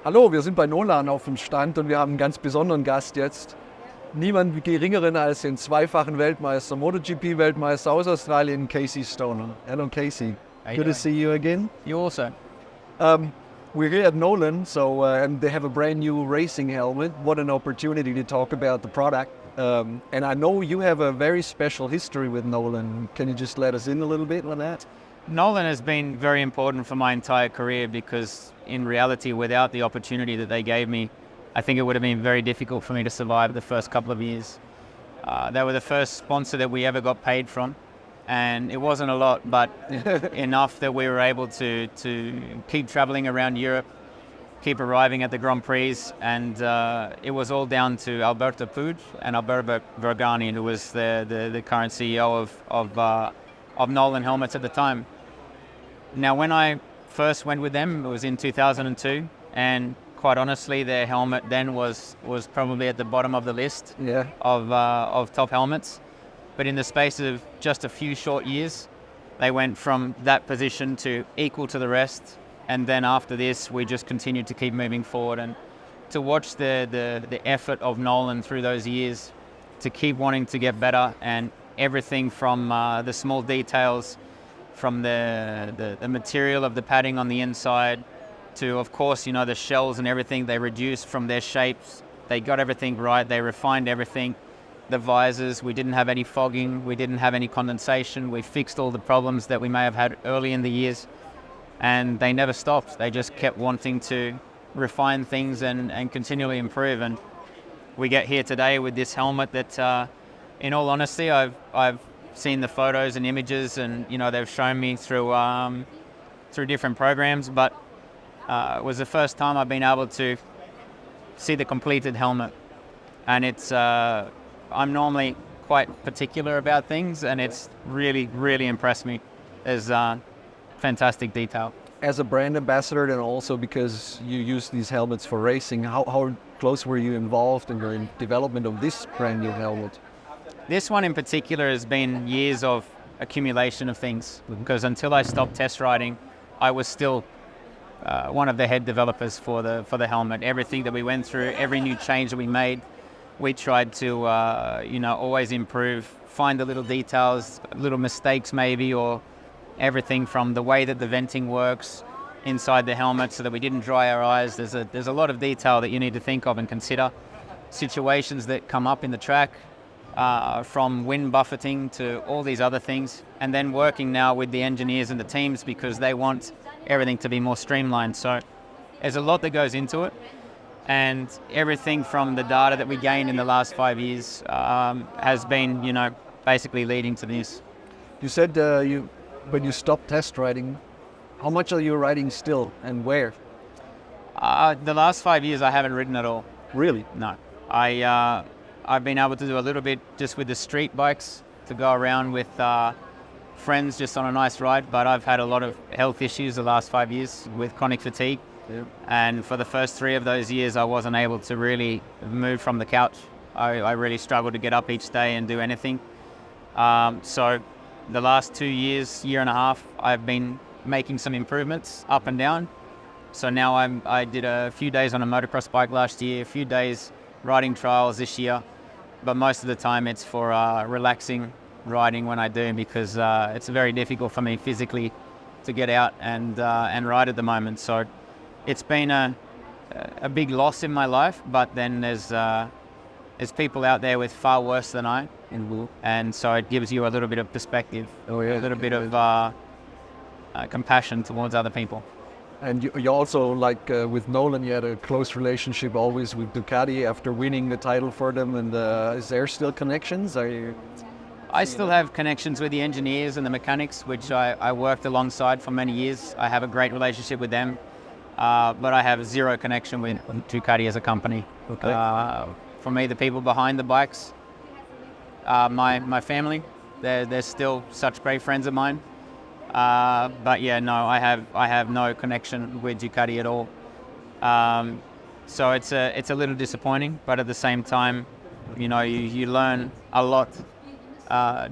Hallo, wir sind bei Nolan auf dem Stand und wir haben einen ganz besonderen Gast jetzt. Niemand geringeren als den zweifachen Weltmeister, MotoGP-Weltmeister aus Australien, Casey Stoner. Hello, Casey. Good to see you again. You also. We're here at Nolan, and they have a brand new racing helmet. What an opportunity to talk about the product. And I know you have a very special history with Nolan. Can you just let us in a little bit on that? Nolan has been very important for my entire career because in reality, without the opportunity that they gave me, I think it would have been very difficult for me to survive the first couple of years. They were the first sponsor that we ever got paid from, and it wasn't a lot, but enough that we were able to keep traveling around Europe, keep arriving at the Grand Prix, and it was all down to Alberto Puig and Alberto Vergani, who was the current CEO of Nolan Helmets at the time. Now, when I first went with them, it was in 2002, and quite honestly, their helmet then was probably at the bottom of the list of top helmets. But in the space of just a few short years, they went from that position to equal to the rest. And then after this, we just continued to keep moving forward. And to watch the effort of Nolan through those years, to keep wanting to get better, and everything from the small details, from the material of the padding on the inside, to, of course, the shells and everything they reduced from their shapes. They got everything right. They refined everything. The visors, we didn't have any fogging. We didn't have any condensation. We fixed all the problems that we may have had early in the years. And they never stopped. They just kept wanting to refine things and continually improve. And we get here today with this helmet that, in all honesty, I've seen the photos and images, and they've shown me through different programs, but it was the first time I've been able to see the completed helmet. And it's I'm normally quite particular about things, and it's really, really impressed me. There's fantastic detail. As a brand ambassador, and also because you use these helmets for racing, how close were you involved in the development of this brand new helmet? This one in particular has been years of accumulation of things, because until I stopped test riding, I was still one of the head developers for the helmet. Everything that we went through, every new change that we made, we tried to always improve, find the little details, little mistakes maybe, or everything from the way that the venting works inside the helmet so that we didn't dry our eyes. There's a lot of detail that you need to think of and consider. Situations that come up in the track, from wind buffeting to all these other things, and then working now with the engineers and the teams because they want everything to be more streamlined. So there's a lot that goes into it, and everything from the data that we gained in the last 5 years has been, basically leading to this. You said when you stopped test riding, how much are you riding still and where? The last 5 years I haven't ridden at all. Really? No. I've been able to do a little bit just with the street bikes, to go around with friends just on a nice ride, but I've had a lot of health issues the last 5 years with chronic fatigue. Yeah. And for the first 3 of those years, I wasn't able to really move from the couch. I really struggled to get up each day and do anything. So the last 2 years, year and a half, I've been making some improvements up and down. So now I did a few days on a motocross bike last year, a few days riding trials this year. But most of the time it's for relaxing riding when I do, because it's very difficult for me physically to get out and ride at the moment. So it's been a big loss in my life, but then there's people out there with far worse than I, and so it gives you a little bit of perspective, a little bit of compassion towards other people. And you also, with Nolan, you had a close relationship always with Ducati after winning the title for them. And is there still connections? I still have connections with the engineers and the mechanics, which I worked alongside for many years. I have a great relationship with them, but I have zero connection with Ducati as a company. Okay. For me, the people behind the bikes, my family, they're still such great friends of mine. But yeah, no, I have no connection with Ducati at all. So it's a little disappointing, but at the same time, you learn a lot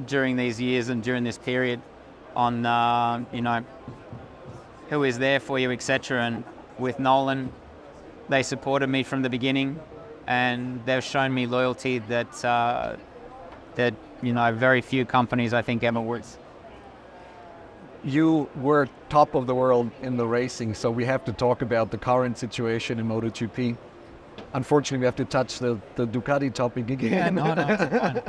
during these years and during this period on who is there for you, etc. And with Nolan, They supported me from the beginning, and they've shown me loyalty that very few companies I think ever would. You were top of the world in the racing, so we have to talk about the current situation in MotoGP. Unfortunately, we have to touch the Ducati topic again. Yeah, no, it's fine.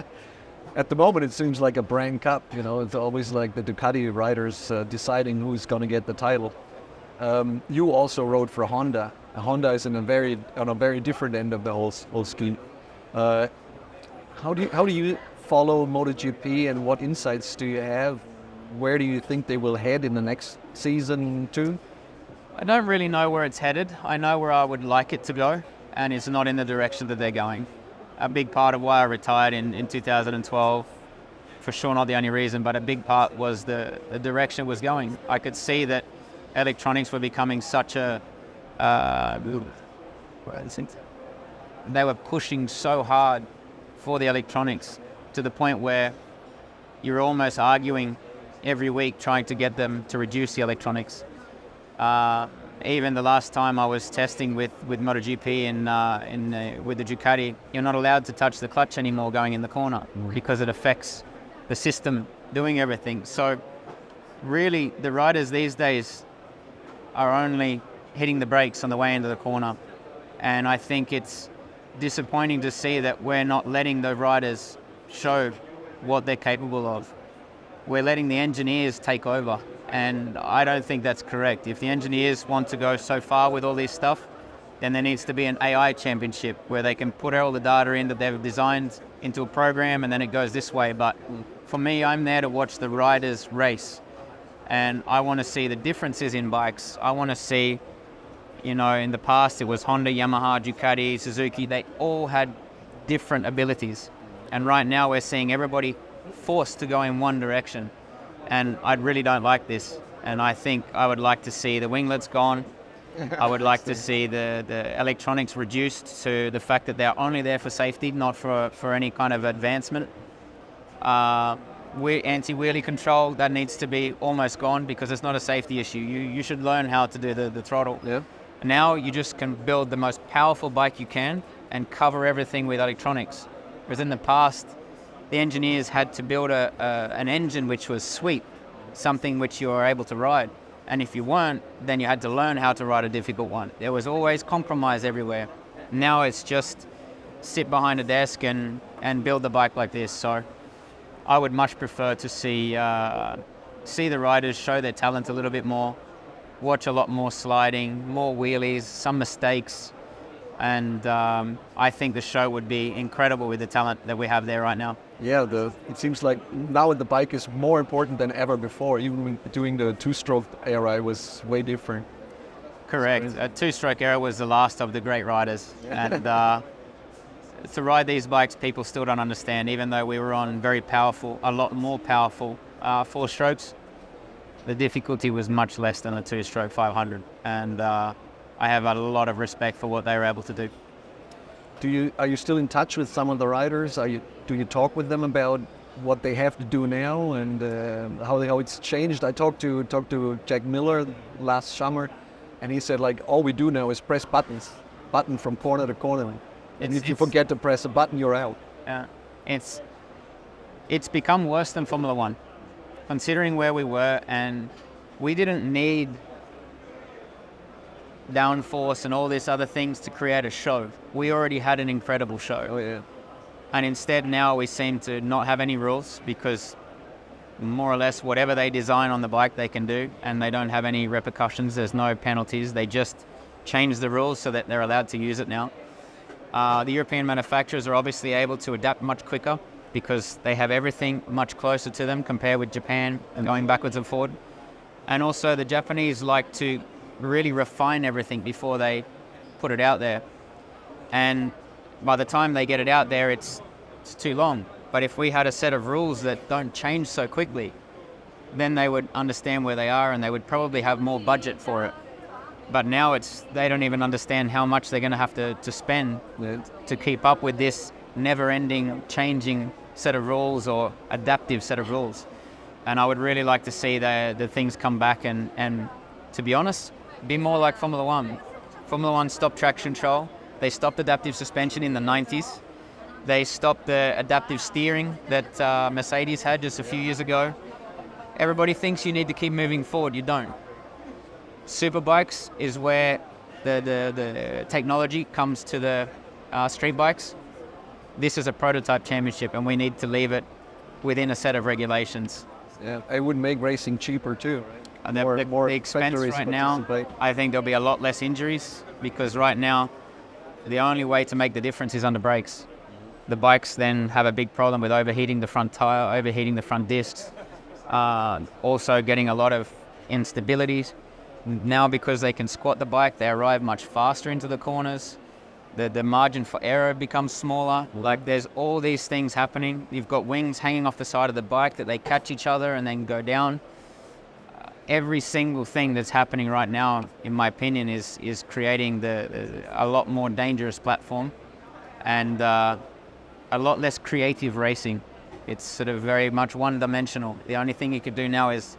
At the moment, it seems like a brand cup. It's always like the Ducati riders deciding who's going to get the title. You also rode for Honda. Honda is on a very different end of the whole scheme. How do you follow MotoGP, and what insights do you have? Where do you think they will head in the next season too? I don't really know where it's headed. I know where I would like it to go, and it's not in the direction that they're going. A big part of why I retired in 2012, for sure not the only reason, but a big part was the direction it was going. I could see that electronics were becoming such a... they were pushing so hard for the electronics to the point where you're almost arguing every week trying to get them to reduce the electronics. Even the last time I was testing with MotoGP with the Ducati, you're not allowed to touch the clutch anymore going in the corner because it affects the system doing everything. So really the riders these days are only hitting the brakes on the way into the corner. And I think it's disappointing to see that we're not letting the riders show what they're capable of. We're letting the engineers take over, and I don't think that's correct. If the engineers want to go so far with all this stuff, then there needs to be an AI championship where they can put all the data in that they've designed into a program, and then it goes this way. But for me, I'm there to watch the riders race, and I want to see the differences in bikes. I want to see, in the past it was Honda, Yamaha, Ducati, Suzuki. They all had different abilities, and right now we're seeing everybody forced to go in one direction, and I really don't like this. And I think I would like to see the winglets gone. I would like to see the electronics reduced to the fact that they're only there for safety, not for any kind of advancement. Anti-wheelie control, that needs to be almost gone because it's not a safety issue. You should learn how to do the throttle. Yeah. Now you just can build the most powerful bike you can and cover everything with electronics. Whereas in the past, the engineers had to build an engine which was sweet, something which you were able to ride. And if you weren't, then you had to learn how to ride a difficult one. There was always compromise everywhere. Now it's just sit behind a desk and build the bike like this. So I would much prefer to see the riders show their talent a little bit more, watch a lot more sliding, more wheelies, some mistakes. And I think the show would be incredible with the talent that we have there right now. Yeah, it seems like now the bike is more important than ever before. Even when doing the two-stroke era, it was way different. Correct. A two-stroke era was the last of the great riders. And to ride these bikes, people still don't understand. Even though we were on a lot more powerful four strokes, the difficulty was much less than a two-stroke 500. And I have a lot of respect for what they were able to do. Are you still in touch with some of the riders? Do you talk with them about what they have to do now and how it's changed? I talked to Jack Miller last summer, and he said like all we do now is press button from corner to corner. And if you forget to press a button, you're out. It's become worse than Formula One, considering where we were, and we didn't need downforce and all these other things to create a show. We already had an incredible show. Oh yeah. And instead now we seem to not have any rules because more or less whatever they design on the bike they can do, and they don't have any repercussions. There's no penalties. They just change the rules so that they're allowed to use it now. The European manufacturers are obviously able to adapt much quicker because they have everything much closer to them compared with Japan and going backwards and forward. And also the Japanese like to really refine everything before they put it out there. And by the time they get it out there, it's too long. But if we had a set of rules that don't change so quickly, then they would understand where they are and they would probably have more budget for it. But now they don't even understand how much they're going to have to spend to keep up with this never-ending, changing set of rules or adaptive set of rules. And I would really like to see the things come back and to be honest, be more like Formula One. Formula One stopped traction control. They stopped adaptive suspension in the 90s. They stopped the adaptive steering that Mercedes had just a few years ago. Everybody thinks you need to keep moving forward. You don't. Superbikes is where the technology comes to the street bikes. This is a prototype championship, and we need to leave it within a set of regulations. Yeah, it would make racing cheaper too, right? And the expense right now, I think there'll be a lot less injuries, because right now, the only way to make the difference is under brakes. The bikes then have a big problem with overheating the front tire, overheating the front discs, also getting a lot of instabilities. Now, because they can squat the bike, they arrive much faster into the corners. The margin for error becomes smaller. Like, there's all these things happening. You've got wings hanging off the side of the bike that they catch each other and then go down. Every single thing that's happening right now, in my opinion, is creating a lot more dangerous platform and a lot less creative racing. It's sort of very much one-dimensional. The only thing you could do now is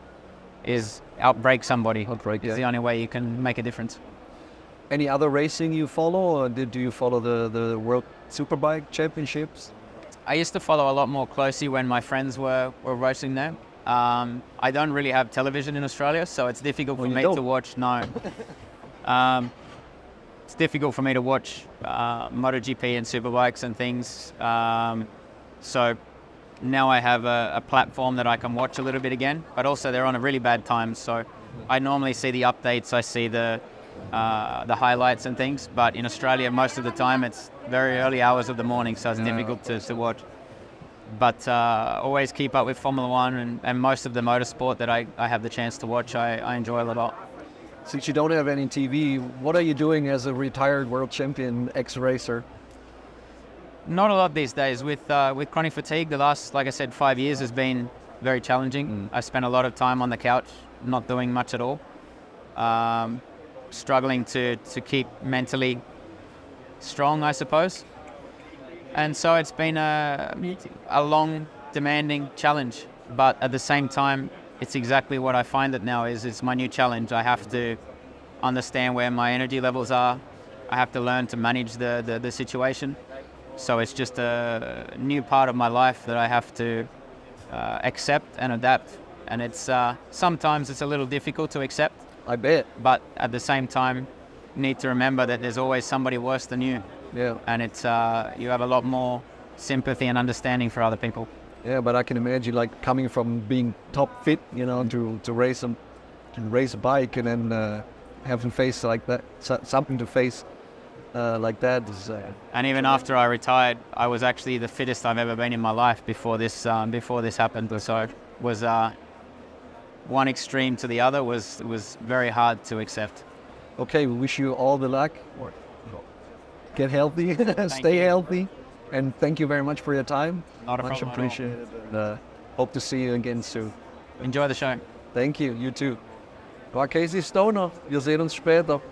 outbrake somebody. It's the only way you can make a difference. Any other racing you follow, or do you follow the World Superbike Championships? I used to follow a lot more closely when my friends were racing there. I don't really have television in Australia, so it's difficult for me to watch. No. It's difficult for me to watch MotoGP and Superbikes and things. So now I have a platform that I can watch a little bit again, but also they're on a really bad time. So I normally see the updates, I see the highlights and things, but in Australia most of the time it's very early hours of the morning, so it's difficult to watch. But always keep up with Formula One and most of the motorsport that I have the chance to watch, I enjoy a lot. Since you don't have any TV, what are you doing as a retired world champion ex-racer? Not a lot these days. With chronic fatigue, the last, like I said, 5 years has been very challenging. I spent a lot of time on the couch, not doing much at all. Struggling to keep mentally strong, I suppose. And so it's been a long, demanding challenge. But at the same time, it's exactly what I find it now is. It's my new challenge. I have to understand where my energy levels are. I have to learn to manage the situation. So it's just a new part of my life that I have to accept and adapt. And it's sometimes it's a little difficult to accept. I bet. But at the same time, you need to remember that there's always somebody worse than you. Yeah. And it's you have a lot more sympathy and understanding for other people. Yeah, but I can imagine, like, coming from being top fit, to race a bike and then having face like that, something to face like that is. And even after I retired, I was actually the fittest I've ever been in my life before this happened. So it was one extreme to the other was very hard to accept. Okay, we wish you all the luck. Get healthy, stay healthy, and thank you very much for your time. Not a much problem appreciated. And hope to see you again soon. Enjoy the show. Thank you, you too. War Casey Stoner, wir sehen uns später.